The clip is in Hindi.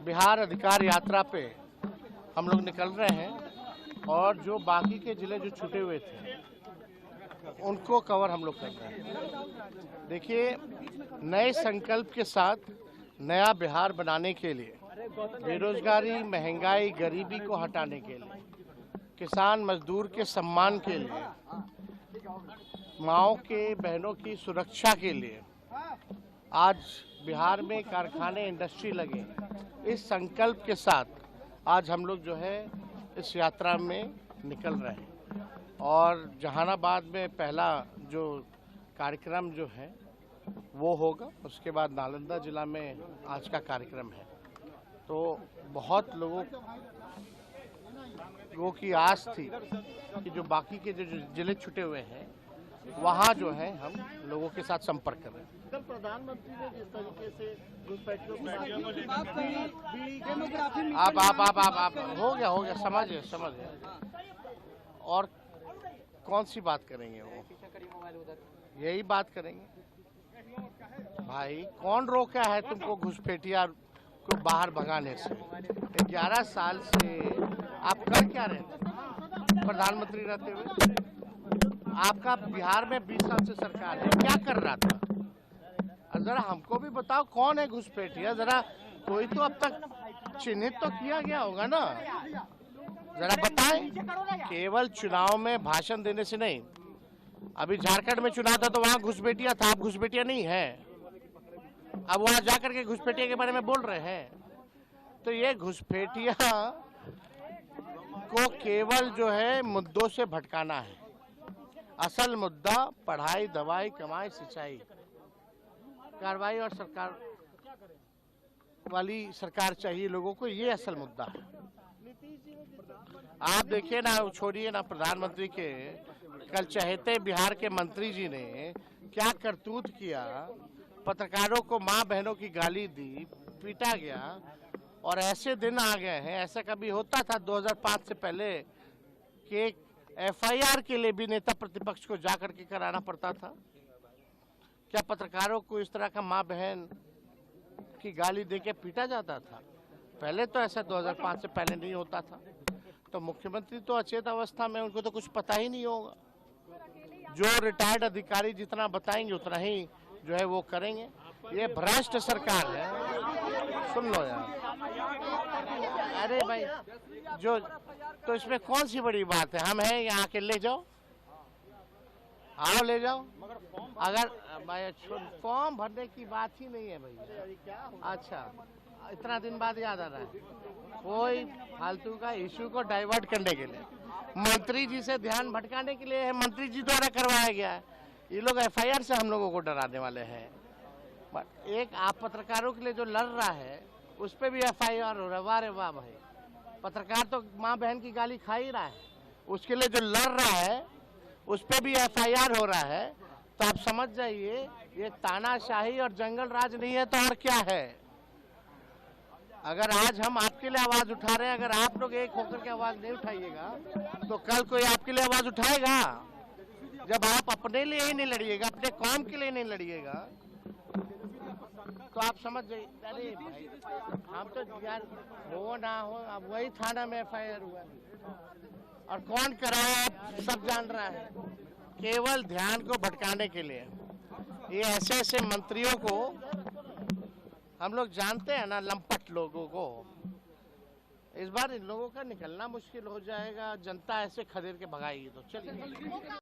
बिहार अधिकार यात्रा पे हम लोग निकल रहे हैं और जो बाकी के जिले जो छूटे हुए थे उनको कवर हम लोग कर रहे हैं। देखिए, नए संकल्प के साथ नया बिहार बनाने के लिए, बेरोजगारी, महंगाई, गरीबी को हटाने के लिए, किसान मजदूर के सम्मान के लिए, माओं के बहनों की सुरक्षा के लिए आज बिहार में कारखाने, इंडस्ट्री लगे। इस संकल्प के साथ आज हम लोग जो है इस यात्रा में निकल रहे हैं और जहानाबाद में पहला जो कार्यक्रम जो है वो होगा, उसके बाद नालंदा जिला में आज का कार्यक्रम है। तो बहुत लोगों की आस थी कि जो बाकी के जो जिले छूटे हुए हैं वहाँ जो है हम लोगों के साथ संपर्क कर रहे हैं। कल प्रधानमंत्री ने जिस तरीके से घुसपैठियों को आप हो गया समझ गए। और कौन सी बात करेंगे वो, यही बात करेंगे। भाई कौन रोका है तुमको घुसपैठिया को बाहर भगाने से? 11 साल से आप कर क्या रहे थे प्रधानमंत्री रहते हुए? आपका बिहार में 20 साल से सरकार है, क्या कर रहा था? जरा हमको भी बताओ कौन है घुसपैठिया, जरा कोई तो अब तक चिन्हित तो किया गया होगा ना, जरा बताएं। केवल चुनाव में भाषण देने से नहीं। अभी झारखंड में चुनाव था तो वहां घुसपैठिया था, अब घुसपैठिया नहीं है। अब वहां जाकर के घुसपैठिया के बारे में बोल रहे हैं। तो ये घुसपैठिया को केवल जो है मुद्दों से भटकाना है। असल मुद्दा पढ़ाई, दवाई, कमाई, सिंचाई, कार्रवाई और सरकार वाली सरकार चाहिए लोगों को, ये असल मुद्दा है। आप देखिए ना, छोड़िए ना प्रधानमंत्री के, कल चहेते बिहार के मंत्री जी ने क्या करतूत किया। पत्रकारों को माँ बहनों की गाली दी, पीटा गया। और ऐसे दिन आ गए हैं, ऐसा कभी होता था 2005 से पहले कि FIR के लिए भी नेता प्रतिपक्ष को जाकर के कराना पड़ता था? क्या पत्रकारों को इस तरह का माँ बहन की गाली देके पीटा जाता था? पहले तो ऐसा 2005 से पहले नहीं होता था। तो मुख्यमंत्री तो अचेत अवस्था में, उनको तो कुछ पता ही नहीं होगा। जो रिटायर्ड अधिकारी जितना बताएंगे उतना ही जो है वो करेंगे। ये भ्रष्ट सरकार है। सुन लो यार, अरे भाई जो तो इसमें कौन सी बड़ी बात है? हम हैं यहाँ के, ले जाओ, आओ ले जाओ। अगर फॉर्म भरने की बात ही नहीं है भैया। अच्छा, इतना दिन बाद याद आ रहा है? कोई फालतू का इशू को डाइवर्ट करने के लिए, मंत्री जी से ध्यान भटकाने के लिए है, मंत्री जी द्वारा करवाया गया है। ये लोग FIR से हम लोगों को डराने वाले हैं। एक आप पत्रकारों के लिए जो लड़ रहा है उस पर भी FIR हो रहा है। वाह रे वाह भाई, पत्रकार तो माँ बहन की गाली खा ही रहा है, उसके लिए जो लड़ रहा है उस पर भी FIR हो रहा है। तो आप समझ जाइए, ये तानाशाही और जंगल राज नहीं है तो और क्या है। अगर आज हम आपके लिए आवाज उठा रहे हैं, अगर आप लोग एक होकर के आवाज नहीं उठाइएगा तो कल कोई आपके लिए आवाज उठाएगा? जब आप अपने लिए ही नहीं लड़िएगा, अपने कौम के लिए नहीं लड़िएगा, तो आप समझ जाइए। अरे भाई, हम तो यार हो ना हो, अब वही थाना में FIR हुआ और कौन कराया सब जान रहा है। केवल ध्यान को भटकाने के लिए ये ऐसे ऐसे मंत्रियों को हम लोग जानते हैं ना, लंपट लोगों को। इस बार इन लोगों का निकलना मुश्किल हो जाएगा। जनता ऐसे खदेड़ के भगाएगी। तो चलिए।